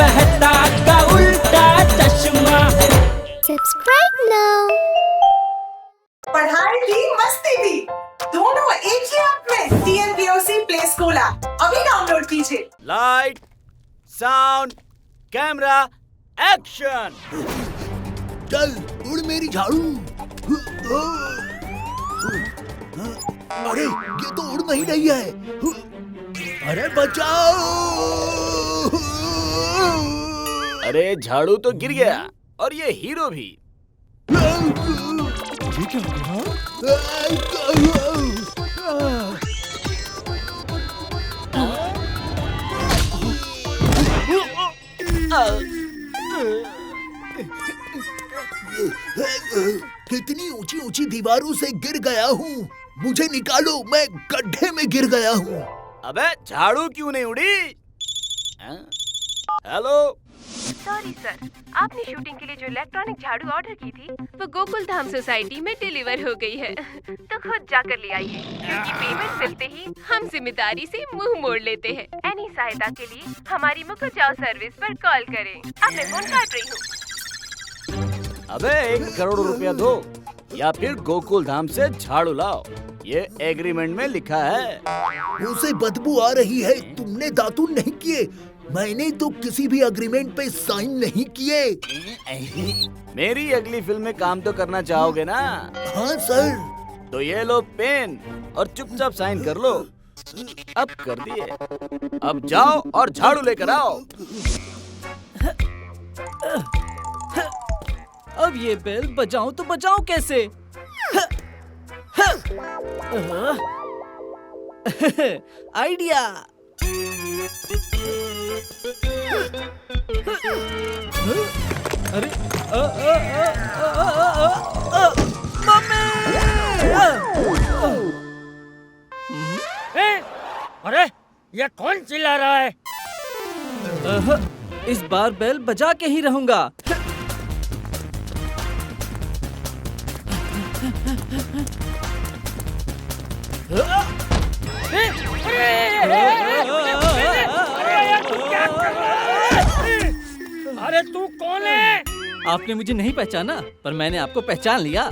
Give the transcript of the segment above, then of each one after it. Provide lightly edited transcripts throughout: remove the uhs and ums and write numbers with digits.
मेहता का उल्टा चश्मा। Subscribe now. पढ़ाई भी मस्ती भी दोनों एक ही ऐप में। TNPOC प्ले स्कूल ऐप अभी डाउनलोड कीजिए। Light, sound, camera, action. चल उड़ मेरी झाड़ू। अरे ये तो उड़ नहीं रही है। अरे बचाओ। अरे झाड़ू तो गिर गया और ये हीरो भी। ये क्या हो कितनी ऊंची ऊंची दीवारों से गिर गया हूँ। मुझे निकालो, मैं गड्ढे में गिर गया हूँ। अबे झाड़ू क्यों नहीं उड़ी? हेलो। सॉरी सर, आपने शूटिंग के लिए जो इलेक्ट्रॉनिक झाड़ू ऑर्डर की थी वो गोकुल धाम सोसाइटी में डिलीवर हो गई है, तो खुद जाकर ले आइए, क्योंकि पेमेंट मिलते ही हम जिम्मेदारी से मुंह मोड़ लेते हैं। एनी सहायता के लिए हमारी मुकुचाओ सर्विस पर कॉल करें। अब मैं फोन काट रही हूँ। अबे 1 करोड़ रुपया दो या फिर गोकुल धाम से झाड़ू लाओ, ये एग्रीमेंट में लिखा है। उसे बदबू आ रही है। तुमने दातुन नहीं किए। मैंने तो किसी भी एग्रीमेंट पे साइन नहीं किए। मेरी अगली फिल्म में काम तो करना चाहोगे ना? हाँ सर। तो ये लो पेन और चुपचाप साइन कर लो। अब कर दिए। अब जाओ और झाड़ू लेकर आओ। अब ये बेल बजाऊं तो बजाऊं कैसे? आइडिया। अरे मम्मी! अरे ये कौन चिल्ला रहा है? इस बार बेल बजा के ही रहूंगा। अरे तू कौन है? आपने मुझे नहीं पहचाना, पर मैंने आपको पहचान लिया।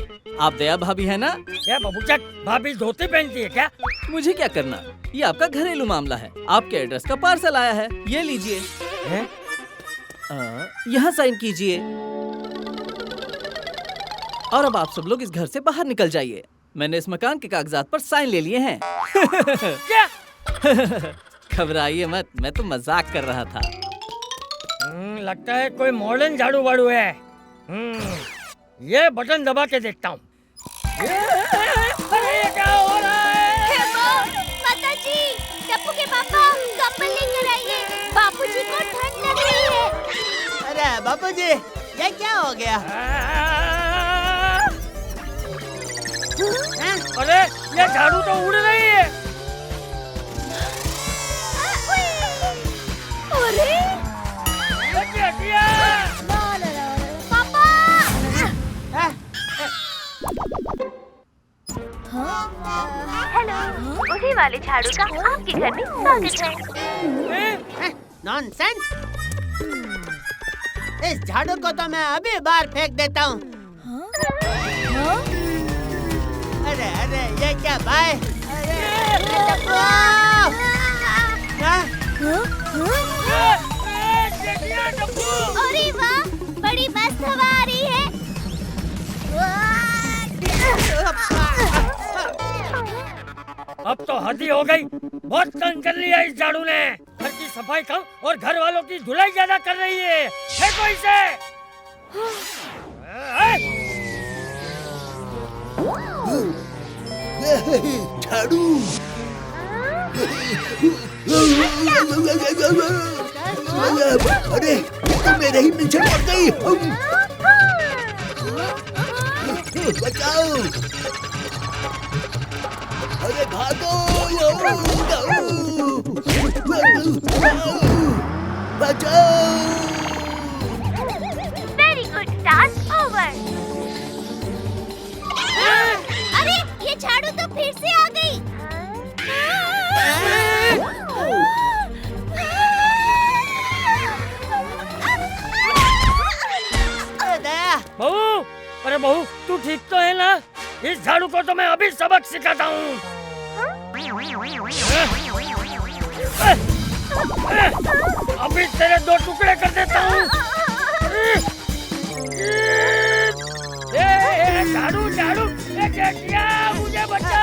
आप दया भाभी है ना? क्या बबूचक, भाभी धोती पहनती है क्या? मुझे क्या करना, ये आपका घरेलू मामला है। आपके एड्रेस का पार्सल आया है, ये लीजिए। यहाँ साइन कीजिए और अब आप सब लोग इस घर से बाहर निकल जाइए। मैंने इस मकान के कागजात पर साइन ले लिए हैं। क्या? घबराइए मत, मैं तो मजाक कर रहा था। लगता है कोई मॉडर्न झाड़ू वाड़ू है। ये बटन दबा के देखता हूँ। अरे ये क्या हो रहा है? माता जी, टप्पू के पापा कम्बल लेकर आइए, बापूजी को ठंड लग रही है। अरे बापूजी, ये क्या हो गया? अरे ये झाड़ू तो उड़ रही है। अरे पापा! हेलो, उसी वाले झाड़ू का आपके घर में स्वागत है। नॉनसेंस! इस झाड़ू को तो मैं अभी बाहर फेंक देता हूँ। अरे अरे ये क्या भाई? अरे वाह, बड़ी मस्त हवा आ रही है। अब तो हद ही हो गई। बहुत तंग कर लिया इस झाड़ू ने। घर की सफाई कम और घर वालों की धुलाई ज्यादा कर रही है। फेंको इसे। झाड़ू। अरे ये तो मेरे ही पीछे पड़ गई। बचाओ। अरे भागो। बचाओ। Very good, task over. अरे ये झाड़ू तो फिर से आ गई। अरे बहू तू ठीक तो है ना? इस झाड़ू को तो मैं अभी सबक सिखाता हूँ। अभी तेरे 2 टुकड़े कर देता हूँ। झाड़ू झाड़ू, जेठिया मुझे बचाओ।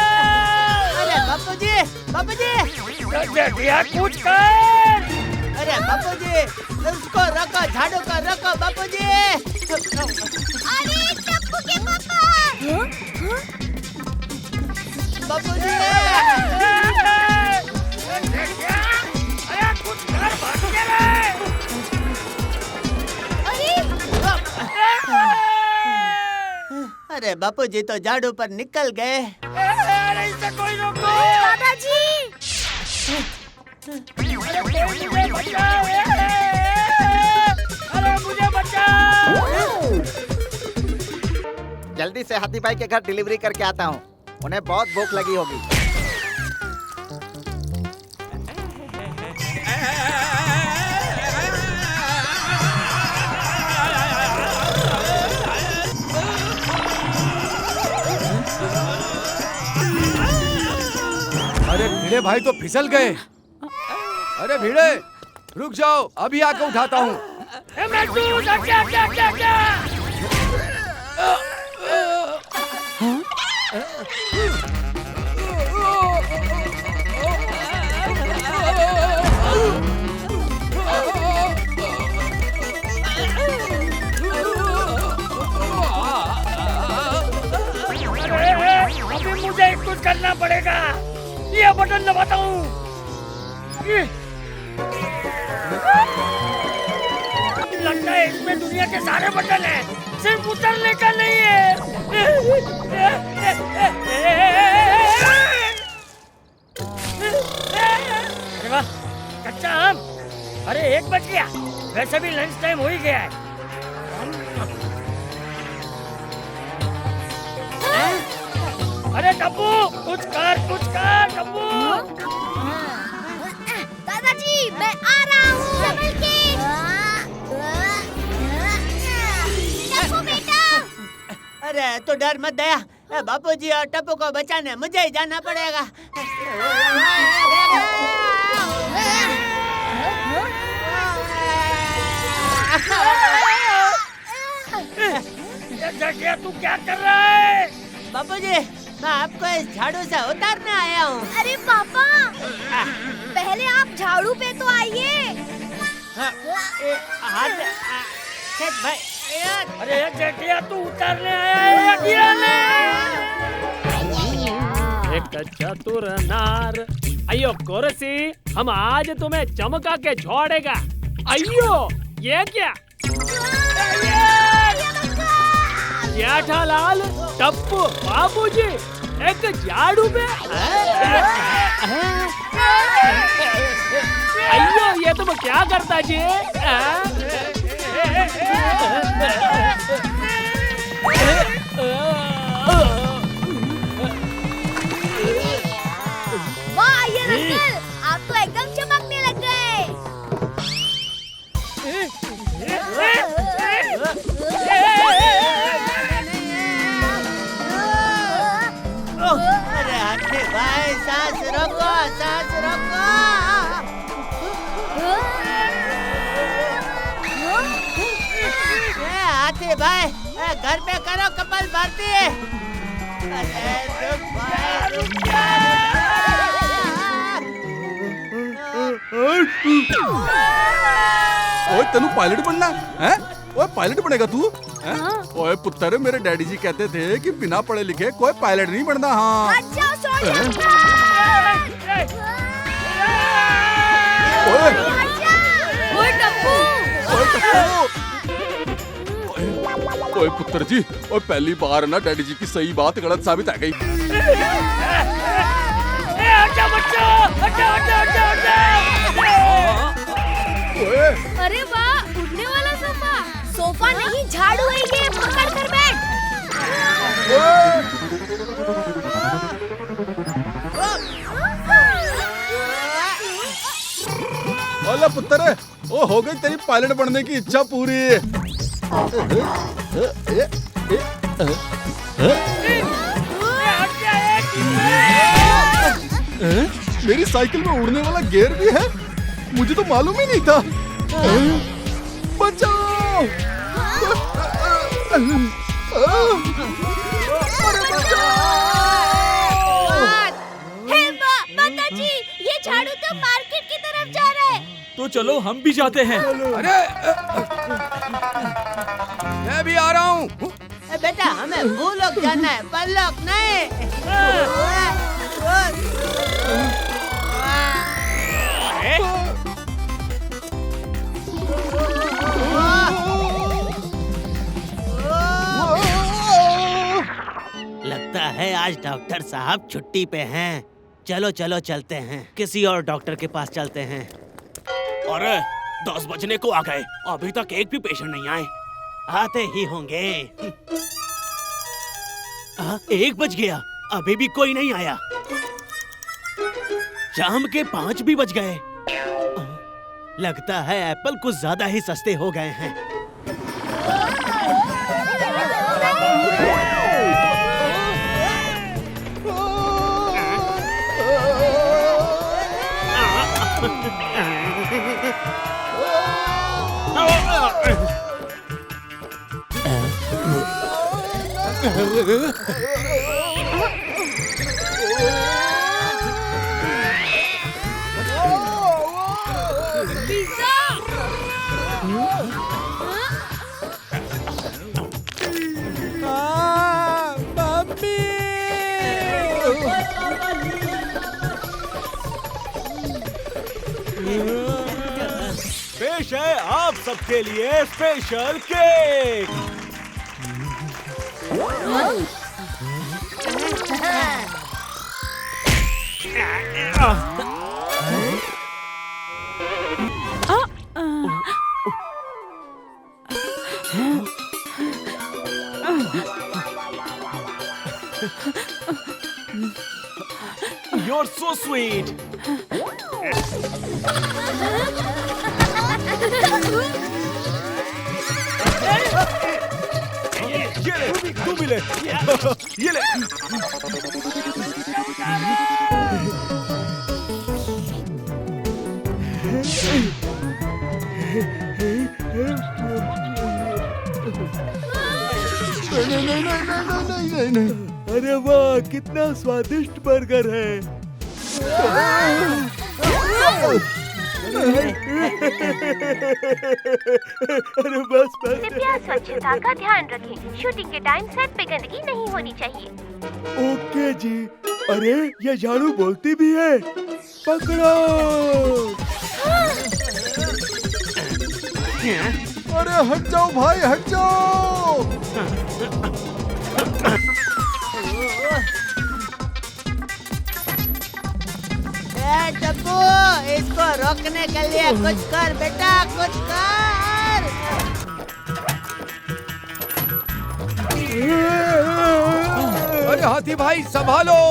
अरे बापूजी जेठिया कुछ कर। अरे बापूजी उसको रखो, झाड़ू को रखो बापूजी। अरे टप्पू के पापा! बापूजी जेठिया, अरे कुछ कर, भाग के रे। अरे बापूजी तो झाड़ू पर निकल गए। अरे इसे कोई रोको। दादाजी! अरे कोई मुझे बचाओ। अरे मुझे बचाओ। जल्दी से हाथी भाई के घर डिलीवरी करके आता हूँ, उन्हें बहुत भूख लगी होगी। अरे भिड़े भाई तो फिसल गए। अरे भिड़े रुक जाओ, अभी आकर उठाता हूँ। अभी मुझे कुछ करना पड़ेगा। ये बटन दबाता हूँ। लगता है इसमें दुनिया के सारे बटन हैं, सिर्फ उतरने का नहीं है। अरे वाह, कच्चा आम। अरे 1 बज गया, वैसे भी लंच टाइम हो ही गया है। अरे डब्बू कुछ कर डब्बू। दादाजी मैं आ रहा हूँ। संभल के। टप्पू बेटा! अरे तू डर मत दया, बापूजी और टप्पू को बचाने मुझे ही जाना पड़ेगा। जेठिया तू क्या कर रहा है? बापूजी मैं आपको इस झाड़ू से उतारने आया हूँ। अरे पापा! पहले आप झाड़ू पे तो आइए। भाई अरे जेठिया तू उतारने आया है या गिराने? एक चतुर नार, अयो कुर्सी, हम आज तुम्हें चमका के छोड़ेगा। अयो ये क्या? जेठालाल, टप्पू, बाबूजी एक झाड़ू पे। अयो ये तुम क्या करता जी? वाह ये अंकल, आप तो एकदम चमकने लग गए। अरे हाथी भाई सांस रोको, सांस रोको। हाथी भाई घर पे करो कपाल भारती। अरे रुक भाई रुक जा। ओए तेनू पायलट बनना है? ओए पायलट बनेगा तू? ओए पुत्र, मेरे डैडी जी कहते थे कि बिना पढ़े लिखे कोई पायलट नहीं बनता। हाँ अच्छा ओए टप्पू! ओए पुत्र जी, ओए पहली बार ना डैडी जी की सही बात गलत साबित आ गई। अरे वाह, उड़ने वाला सोफा! सोफा नहीं झाड़ू है ये, पकड़ कर बैठ। ओला पुत्र, ओ हो गई तेरी पायलट बनने की इच्छा पूरी। मेरी साइकिल में उड़ने वाला गियर भी है, मुझे तो मालूम ही नहीं था। बचाओ! हे माताजी, ये झाड़ू तो मार्केट की तरफ जा रहा है। तो चलो हम भी जाते हैं। अरे मैं भी आ रहा हूँ। बेटा हमें भूलोक जाना है, परलोक नहीं। लगता है आज डॉक्टर साहब छुट्टी पे हैं। चलो चलो चलते हैं, किसी और डॉक्टर के पास चलते हैं। अरे 10 बजने को आ गए, अभी तक एक भी पेशेंट नहीं आए। आते ही होंगे। 1 बज गया, अभी भी कोई नहीं आया। शाम के 5 भी बज गए। लगता है एप्पल कुछ ज्यादा ही सस्ते हो गए हैं। पेश है आप सबके लिए special cake. You're so sweet. ये ले, तू भी ले। ये ले। नहीं। अरे वाह, कितना स्वादिष्ट बर्गर है। अरे बस। कृपया स्वच्छता का ध्यान रखें। शूटिंग के टाइम सेट पे गंदगी नहीं होनी चाहिए। ओके जी। अरे ये झाड़ू बोलती भी है। पकड़ो। अरे हट जाओ भाई, हट जाओ। टप्पू, इसको रोकने के लिए कुछ कर बेटा, कुछ कर। अरे हाथी भाई संभालो।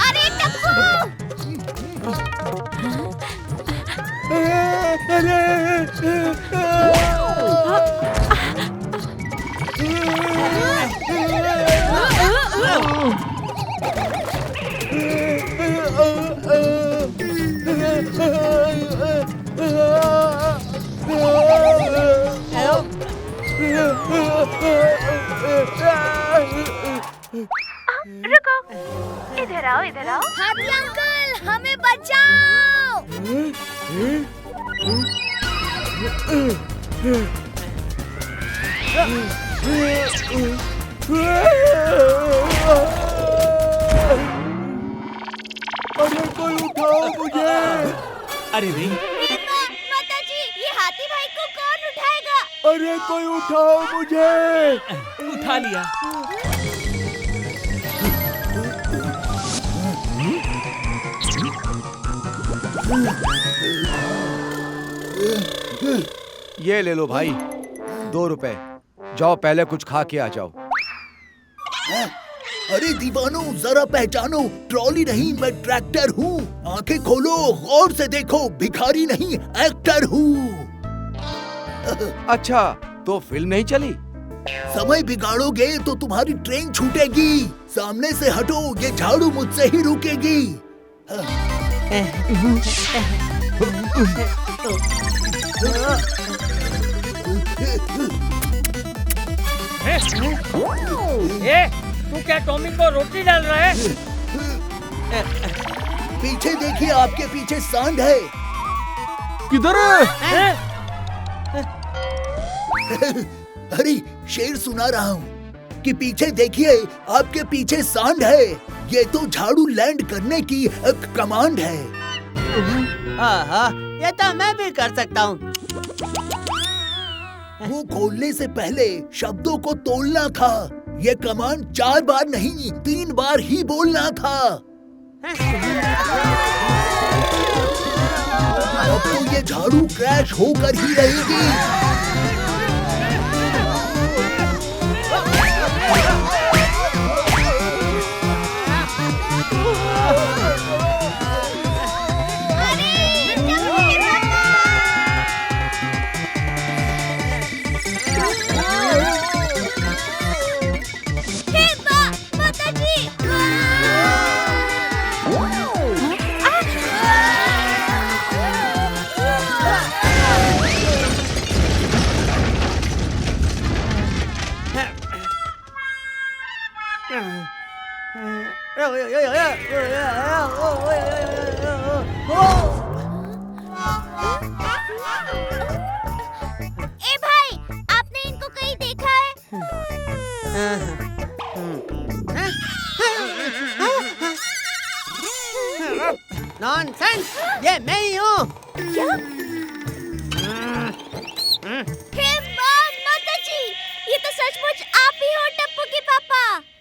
अरे टप्पू! रुको, इधर आओ, इधर आओ। हाथी अंकल, हमें बचाओ! अरे कोई उठाओ मुझे। अरे नहीं। माताजी, ये हाथी भाई को कौन उठाएगा? अरे कोई उठाओ मुझे। उठा लिया। ये ले लो भाई, 2 रुपए। जाओ पहले कुछ खा के आ जाओ। अरे दीवानो, जरा पहचानो, ट्रॉली नहीं मैं ट्रैक्टर हूँ। आंखें खोलो, गौर से देखो, भिखारी नहीं एक्टर हूँ। अच्छा, तो फिल्म नहीं चली? समय बिगाड़ोगे तो तुम्हारी ट्रेन छूटेगी। सामने से हटो, ये झाड़ू मुझसे ही रुकेगी। तू क्या टॉमी को रोटी डाल रहा है? पीछे देखिए, आपके पीछे सांड है। किधर है? अरे शेर सुना रहा हूँ कि पीछे देखिए, आपके पीछे सांड है। ये तो झाड़ू लैंड करने की एक कमांड है। हाँ, ये तो मैं भी कर सकता हूँ। वो खोलने से पहले शब्दों को तोलना था। ये कमांड 4 बार नहीं 3 बार ही बोलना था। अब तो ये झाड़ू क्रैश होकर ही रहेगी। ए भाई, आपने इनको कहीं देखा है? नॉनसेंस, ये मैं ही हूँ। क्या?